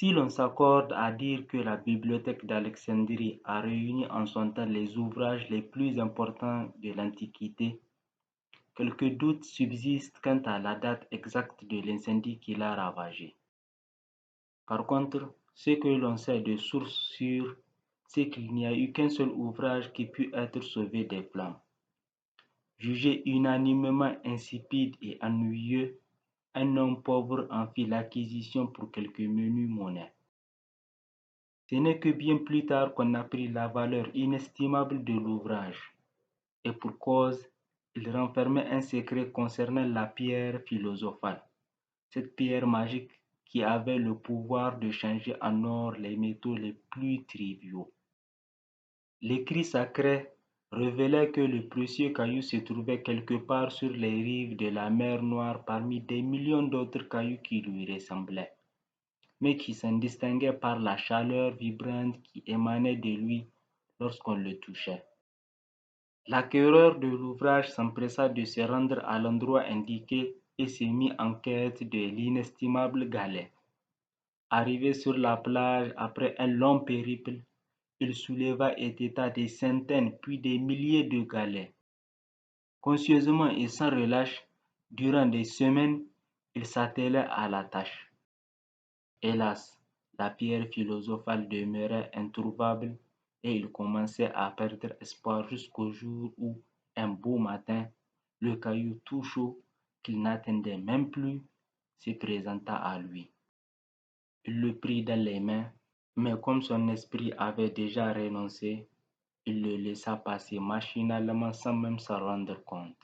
Si l'on s'accorde à dire que la bibliothèque d'Alexandrie a réuni en son temps les ouvrages les plus importants de l'Antiquité, quelques doutes subsistent quant à la date exacte de l'incendie qui l'a ravagée. Par contre, ce que l'on sait de sources sûres, c'est qu'il n'y a eu qu'un seul ouvrage qui put être sauvé des flammes. Jugé unanimement insipide et ennuyeux, un homme pauvre en fit l'acquisition pour quelques menus monnaies. Ce n'est que bien plus tard qu'on apprit la valeur inestimable de l'ouvrage, et pour cause, il renfermait un secret concernant la pierre philosophale, cette pierre magique qui avait le pouvoir de changer en or les métaux les plus triviaux. L'écrit sacré révélait que le précieux caillou se trouvait quelque part sur les rives de la mer Noire parmi des millions d'autres cailloux qui lui ressemblaient, mais qui s'en distinguaient par la chaleur vibrante qui émanait de lui lorsqu'on le touchait. L'acquéreur de l'ouvrage s'empressa de se rendre à l'endroit indiqué et se mit en quête de l'inestimable galet. Arrivé sur la plage après un long périple, il souleva et têta des centaines puis des milliers de galets. Conscieusement et sans relâche, durant des semaines, il s'attelait à la tâche. Hélas, la pierre philosophale demeurait introuvable et il commençait à perdre espoir jusqu'au jour où, un beau matin, le caillou tout chaud, qu'il n'attendait même plus, se présenta à lui. Il le prit dans les mains, mais comme son esprit avait déjà renoncé, il le laissa passer machinalement sans même s'en rendre compte.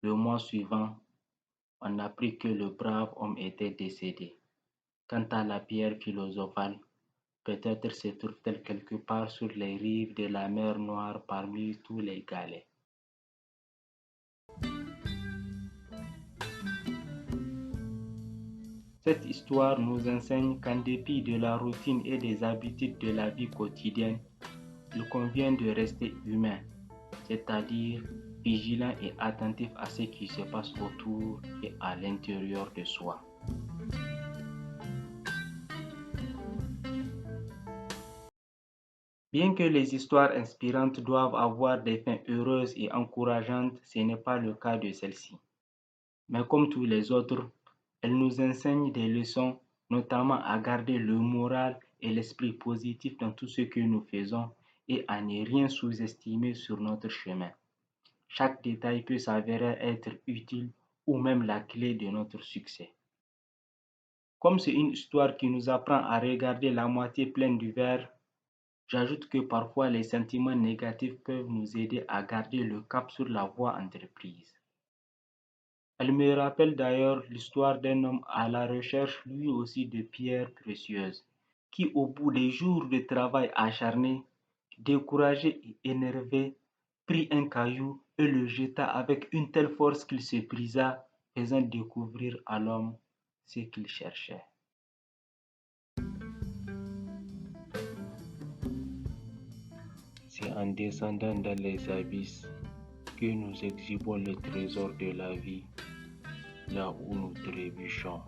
Le mois suivant, on apprit que le brave homme était décédé. Quant à la pierre philosophale, peut-être se trouve-t-elle quelque part sur les rives de la mer Noire parmi tous les galets. Cette histoire nous enseigne qu'en dépit de la routine et des habitudes de la vie quotidienne, il convient de rester humain, c'est-à-dire vigilant et attentif à ce qui se passe autour et à l'intérieur de soi. Bien que les histoires inspirantes doivent avoir des fins heureuses et encourageantes, ce n'est pas le cas de celle-ci. Mais comme tous les autres, elles nous enseignent des leçons, notamment à garder le moral et l'esprit positif dans tout ce que nous faisons et à ne rien sous-estimer sur notre chemin. Chaque détail peut s'avérer être utile ou même la clé de notre succès. Comme c'est une histoire qui nous apprend à regarder la moitié pleine du verre, j'ajoute que parfois les sentiments négatifs peuvent nous aider à garder le cap sur la voie entreprise. Elle me rappelle d'ailleurs l'histoire d'un homme à la recherche lui aussi de pierres précieuses, qui au bout des jours de travail acharné, découragé et énervé, prit un caillou et le jeta avec une telle force qu'il se brisa, faisant découvrir à l'homme ce qu'il cherchait. C'est en descendant dans les abysses que nous exhibons le trésor de la vie, là où nous trébuchons.